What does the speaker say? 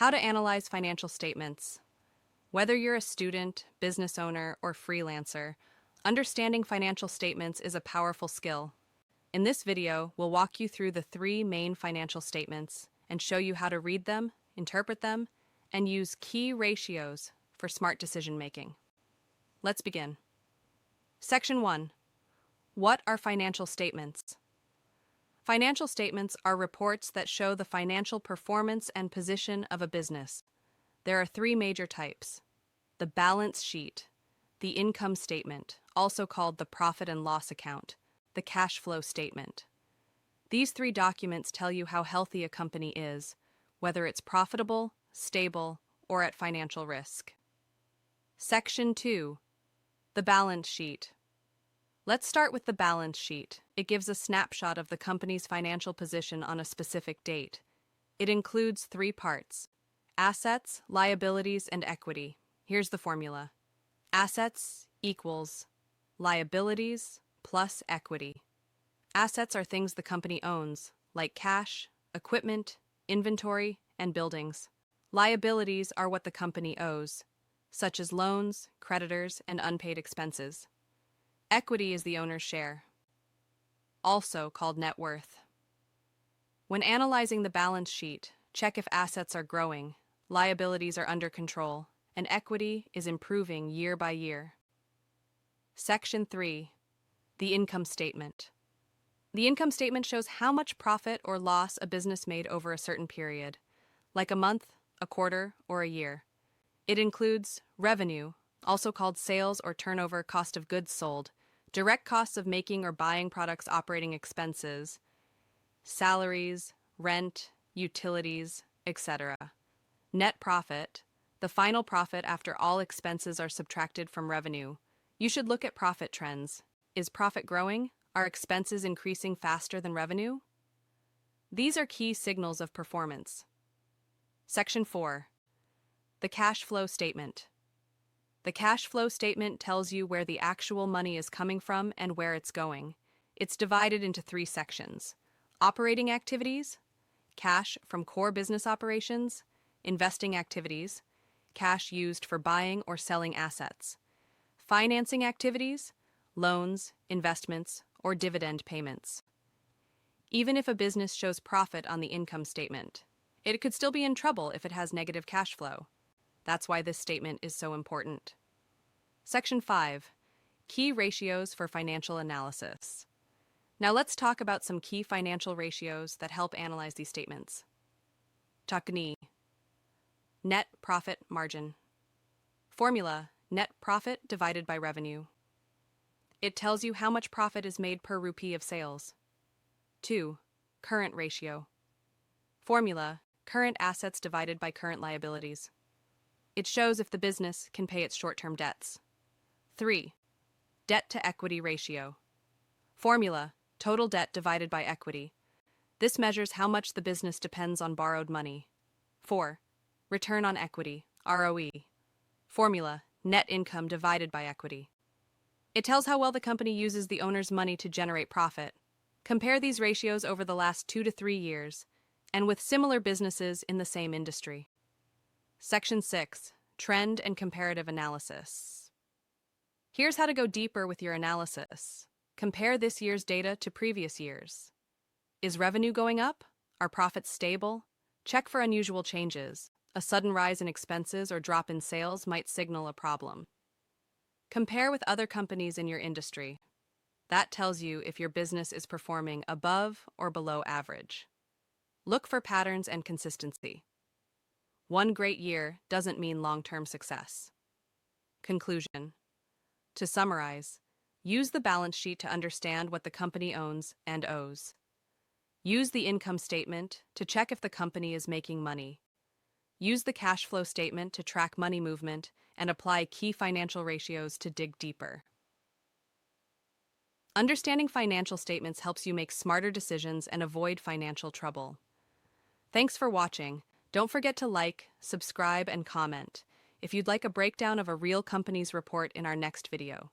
How to analyze financial statements. Whether you're a student, business owner, or freelancer, understanding financial statements is a powerful skill. In this video, we'll walk you through the three main financial statements and show you how to read them, interpret them, and use key ratios for smart decision-making. Let's begin. Section 1. What are financial statements? Financial statements are reports that show the financial performance and position of a business. There are three major types: the balance sheet, the income statement, also called the profit and loss account, the cash flow statement. These three documents tell you how healthy a company is, whether it's profitable, stable, or at financial risk. Section 2. The balance sheet. Let's start with the balance sheet. It gives a snapshot of the company's financial position on a specific date. It includes three parts: assets, liabilities, and equity. Here's the formula. Assets equals liabilities plus equity. Assets are things the company owns, like cash, equipment, inventory, and buildings. Liabilities are what the company owes, such as loans, creditors, and unpaid expenses. Equity is the owner's share, also called net worth. When analyzing the balance sheet, check if assets are growing, liabilities are under control, and equity is improving year by year. Section 3. The income statement. The income statement shows how much profit or loss a business made over a certain period, like a month, a quarter, or a year. It includes revenue, also called sales or turnover, cost of goods sold, direct costs of making or buying products, operating expenses, salaries, rent, utilities, etc. Net profit, the final profit after all expenses are subtracted from revenue. You should look at profit trends. Is profit growing? Are expenses increasing faster than revenue? These are key signals of performance. Section 4. The cash flow statement. The cash flow statement tells you where the actual money is coming from and where it's going. It's divided into three sections: operating activities, cash from core business operations; investing activities, cash used for buying or selling assets; financing activities, loans, investments, or dividend payments. Even if a business shows profit on the income statement, it could still be in trouble if it has negative cash flow. That's why this statement is so important. Section 5. Key ratios for financial analysis. Now let's talk about some key financial ratios that help analyze these statements. Takni. Net profit margin. Formula: net profit divided by revenue. It tells you how much profit is made per rupee of sales. 2. Current ratio. Formula: current assets divided by current liabilities. It shows if the business can pay its short-term debts. 3. Debt to equity ratio. Formula: total debt divided by equity. This measures how much the business depends on borrowed money. 4. Return on equity, ROE. Formula: net income divided by equity. It tells how well the company uses the owner's money to generate profit. Compare these ratios over the last 2 to 3 years and with similar businesses in the same industry. Section 6. Trend and comparative analysis. Here's how to go deeper with your analysis. Compare this year's data to previous years. Is revenue going up? Are profits stable? Check for unusual changes. A sudden rise in expenses or drop in sales might signal a problem. Compare with other companies in your industry. That tells you if your business is performing above or below average. Look for patterns and consistency. One great year doesn't mean long-term success. Conclusion. To summarize, use the balance sheet to understand what the company owns and owes. Use the income statement to check if the company is making money. Use the cash flow statement to track money movement and apply key financial ratios to dig deeper. Understanding financial statements helps you make smarter decisions and avoid financial trouble. Thanks for watching. Don't forget to like, subscribe, and comment if you'd like a breakdown of a real company's report in our next video.